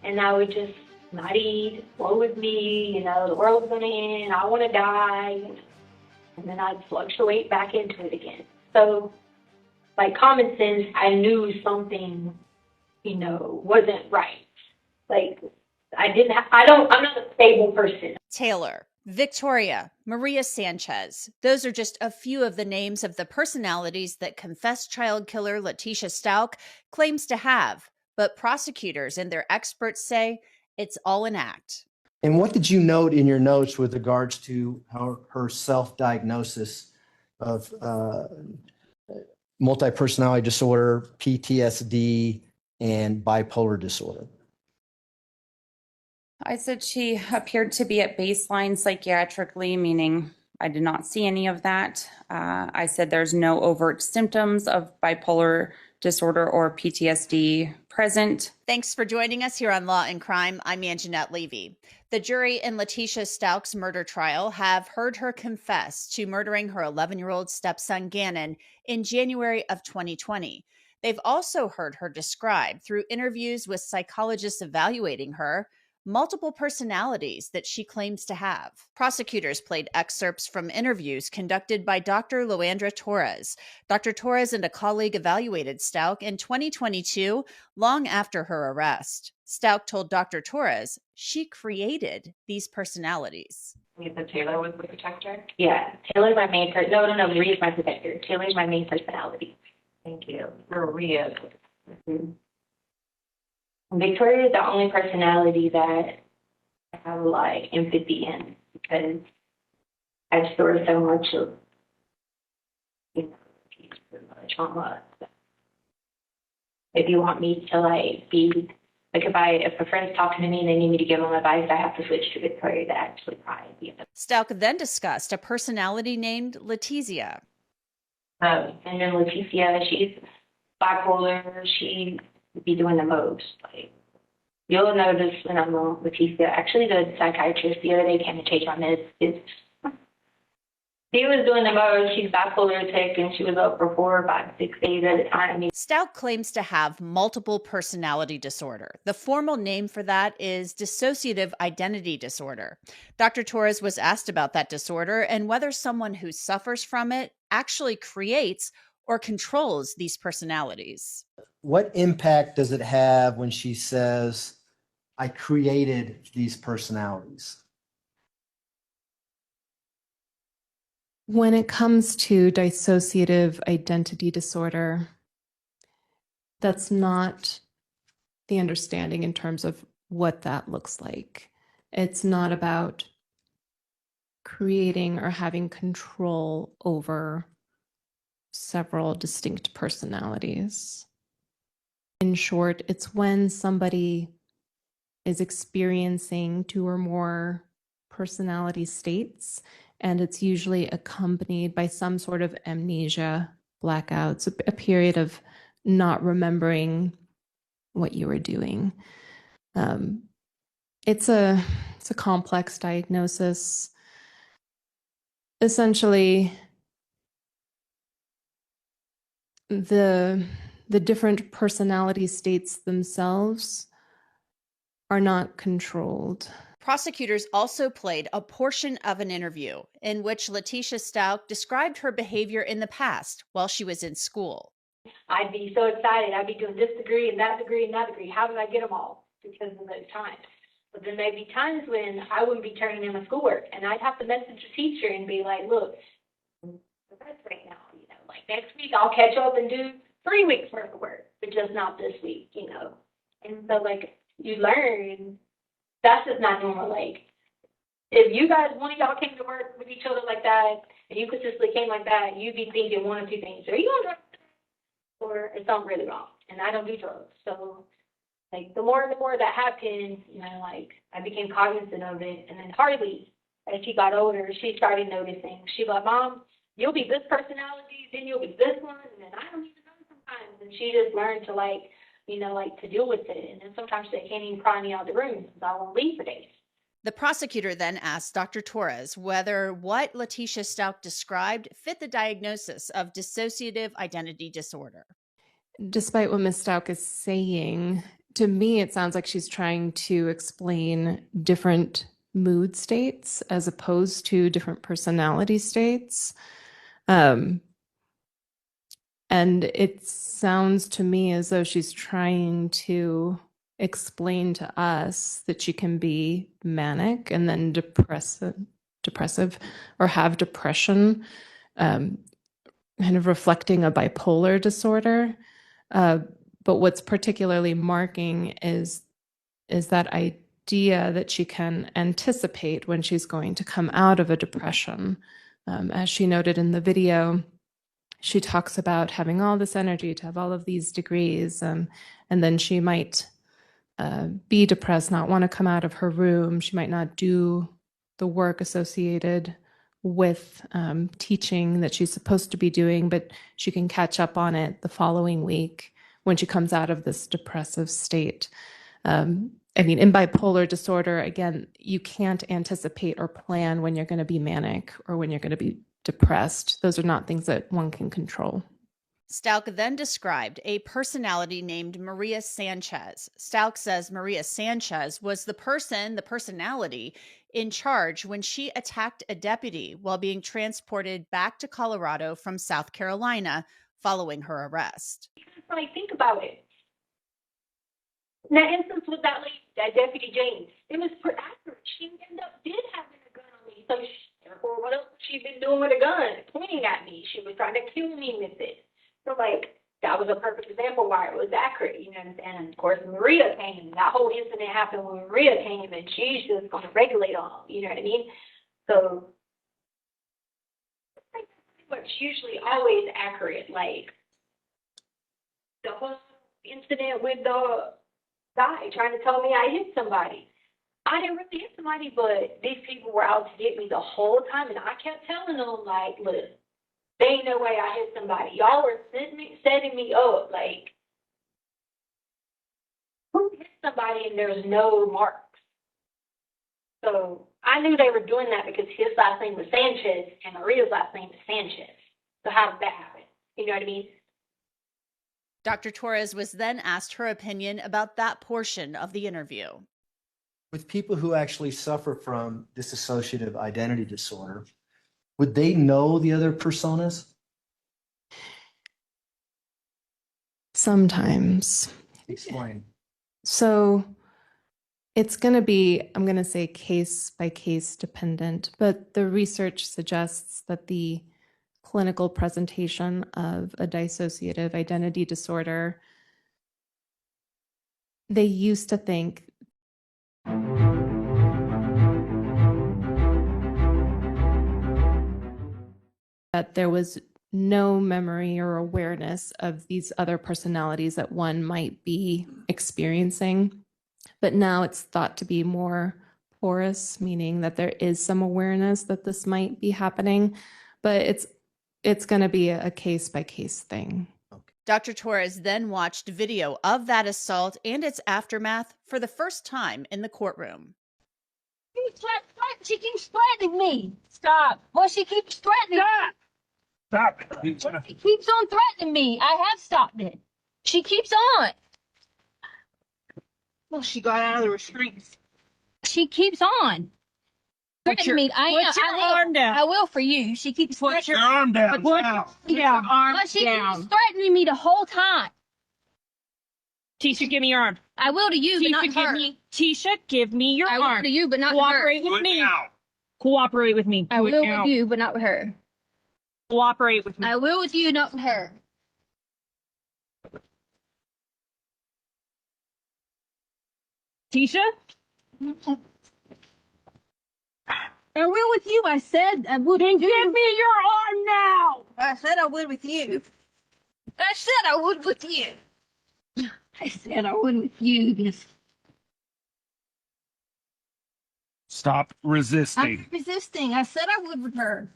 And I would just not eat, woe with me, the world's gonna end, I wanna die. And then I'd fluctuate back into it again. So, like, common sense, I knew something, wasn't right. Like, I'm not a stable person. Taylor, Victoria, Maria Sanchez. Those are just a few of the names of the personalities that confessed child killer Letitia Stalk claims to have. But prosecutors and their experts say it's all an act. And what did you note in your notes with regards to her self-diagnosis of multi-personality disorder, PTSD, and bipolar disorder? I said she appeared to be at baseline psychiatrically, meaning I did not see any of that. I said there's no overt symptoms of bipolar disorder or PTSD present. Thanks for joining us here on Law and Crime. I'm Anjanette Levy. The jury in Letitia Stalk's murder trial have heard her confess to murdering her 11-year-old stepson Gannon in January of 2020. They've also heard her describe, through interviews with psychologists evaluating her, multiple personalities that she claims to have. Prosecutors played excerpts from interviews conducted by Dr. Loandra Torres. Dr. Torres and a colleague evaluated Stalk in 2022, long after her arrest. Stalk told Dr. Torres she created these personalities. You said Taylor was the protector? Yeah, Taylor's my main person. No, Maria's my protector. Taylor's my main personality. Thank you. Maria. Mm-hmm. Victoria is the only personality that I have like empathy in, because I store so much of trauma. If you want me to be if a friend's talking to me and they need me to give them advice, I have to switch to Victoria to actually cry. Stalk then discussed a personality named Letizia. And then Leticia, she's bipolar. She be doing the most. You'll notice when I'm on Leticia. Actually, the psychiatrist the other day came to change my meds. She was doing the most. She's bipolar sick, and she was up for 4, 5, 6 days at a time. Stalk claims to have multiple personality disorder. The formal name for that is dissociative identity disorder. Dr. Torres was asked about that disorder and whether someone who suffers from it actually creates or controls these personalities. What impact does it have when she says, I created these personalities? When it comes to dissociative identity disorder, that's not the understanding in terms of what that looks like. It's not about creating or having control over several distinct personalities. In short, it's when somebody is experiencing 2 or more personality states, and it's usually accompanied by some sort of amnesia, blackouts, a period of not remembering what you were doing. It's a complex diagnosis. Essentially, the different personality states themselves are not controlled. Prosecutors also played a portion of an interview in which Letitia Stalk described her behavior in the past while she was in school. I'd be so excited. I'd be doing this degree and that degree and that degree. How did I get them all? Because of those times. But then there'd be times when I wouldn't be turning in my schoolwork, and I'd have to message the teacher and be like, look, the best right now, next week I'll catch up and do 3 weeks worth of work, but just not this week, And so you learn that's just not normal. If you guys, one of y'all came to work with each other like that, and you consistently came like that, you'd be thinking one of 2 things: are you on drugs, or is something really wrong? And I don't do drugs, so the more that happened, I became cognizant of it. And then Harley, as she got older, she started noticing. She'd be like, Mom, you'll be this personality, then you'll be this one, and then I don't even know sometimes. And she just learned to to deal with it. And then sometimes they can't even pry me out of the room because I won't leave for days. The prosecutor then asked Dr. Torres whether what Letitia Stalk described fit the diagnosis of dissociative identity disorder. Despite what Ms. Stalk is saying, to me, it sounds like she's trying to explain different mood states as opposed to different personality states. And it sounds to me as though she's trying to explain to us that she can be manic and then depressive or have depression, kind of reflecting a bipolar disorder. But what's particularly marking is that idea that she can anticipate when she's going to come out of a depression. As she noted in the video, she talks about having all this energy to have all of these degrees, and then she might be depressed, not want to come out of her room. She might not do the work associated with teaching that she's supposed to be doing, but she can catch up on it the following week when she comes out of this depressive state. I mean, in bipolar disorder, again, you can't anticipate or plan when you're going to be manic or when you're going to be depressed. Those are not things that one can control. Stalk then described a personality named Maria Sanchez. Stalk says Maria Sanchez was the personality in charge when she attacked a deputy while being transported back to Colorado from South Carolina following her arrest. When I think about it, in that instance with that lady, that Deputy James, it was accurate. She did have a gun on me. So therefore, what else she been doing with a gun? Pointing at me. She was trying to kill me with it. So, like, that was a perfect example why it was accurate, you know what I'm saying? And, of course, Maria came. That whole incident happened when Maria came, and she's just going to regulate on them, you know what I mean? So, it's usually always accurate. Like, the whole incident with the guy trying to tell me I hit somebody. I didn't really hit somebody, but these people were out to get me the whole time, and I kept telling them, like, look, there ain't no way I hit somebody. Y'all were setting me up. Like, who hit somebody and there's no marks? So I knew they were doing that because his last name was Sanchez and Maria's last name was Sanchez. So how did that happen? You know what I mean? Dr. Torres was then asked her opinion about that portion of the interview. With people who actually suffer from dissociative identity disorder, would they know the other personas? Sometimes. Explain. So it's going to be, I'm going to say case by case dependent, but the research suggests that the clinical presentation of a dissociative identity disorder, they used to think that there was no memory or awareness of these other personalities that one might be experiencing. But now it's thought to be more porous, meaning that there is some awareness that this might be happening, but it's going to be a case-by-case thing. Dr. Torres then watched video of that assault and its aftermath for the first time in the courtroom. She keeps threatening me. Stop. Well, she keeps threatening me. Stop. She keeps on threatening me. I have stopped it. She keeps on. Well, she got out of the restraints. She keeps on. Threatening me. Put your arm down. I will for you. She keeps Put your arm down. Put your arm But she down. keeps threatening me the whole time. Tisha, give me your arm. I will to you, but not to her. Tisha, give me your I will arm. to you, but not to her. Cooperate with me. Cooperate with me. I will with you, but not with her. Cooperate with me. I will with you, not with her. Tisha? I will with you. I said I would. Then give me your arm now. I said I would with you. I said I would with you. I said I would with you. Yes. Stop resisting. I'm resisting. I said I would with her.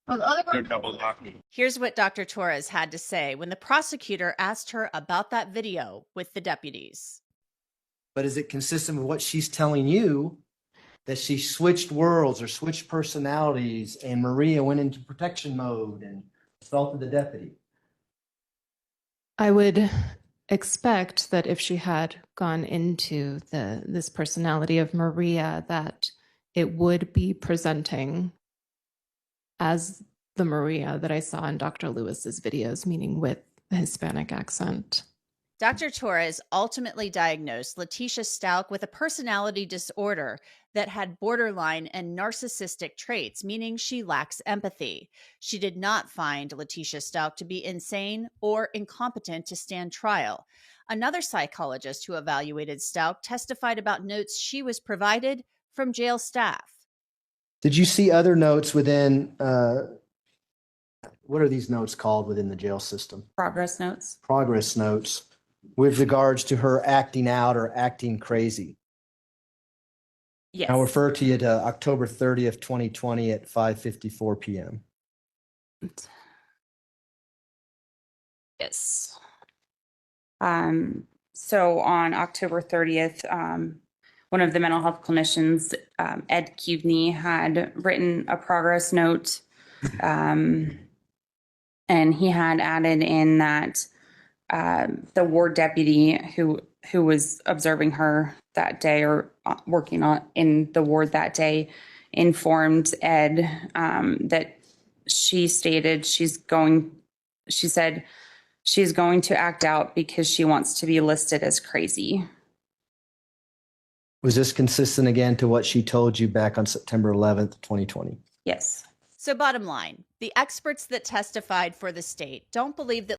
Well, the other They're person. double locking. Here's what Dr. Torres had to say when the prosecutor asked her about that video with the deputies. But is it consistent with what she's telling you, that she switched worlds or switched personalities and Maria went into protection mode and assaulted the deputy? I would expect that if she had gone into this personality of Maria, that it would be presenting as the Maria that I saw in Dr. Lewis's videos, meaning with a Hispanic accent. Dr. Torres ultimately diagnosed Letitia Stalk with a personality disorder that had borderline and narcissistic traits, meaning she lacks empathy. She did not find Letitia Stalk to be insane or incompetent to stand trial. Another psychologist who evaluated Stalk testified about notes she was provided from jail staff. Did you see other notes within, what are these notes called within the jail system? Progress notes. Progress notes with regards to her acting out or acting crazy. Yes. I'll refer to you to October 30th, 2020 at 5:54 p.m. Yes. So on October 30th, one of the mental health clinicians, Ed Kuvney, had written a progress note, and he had added in that the ward deputy who was observing her that day or working in the ward that day informed Ed that she stated she's going to act out because she wants to be listed as crazy. Was this consistent again to what she told you back on September 11th, 2020? Yes. So bottom line, the experts that testified for the state don't believe that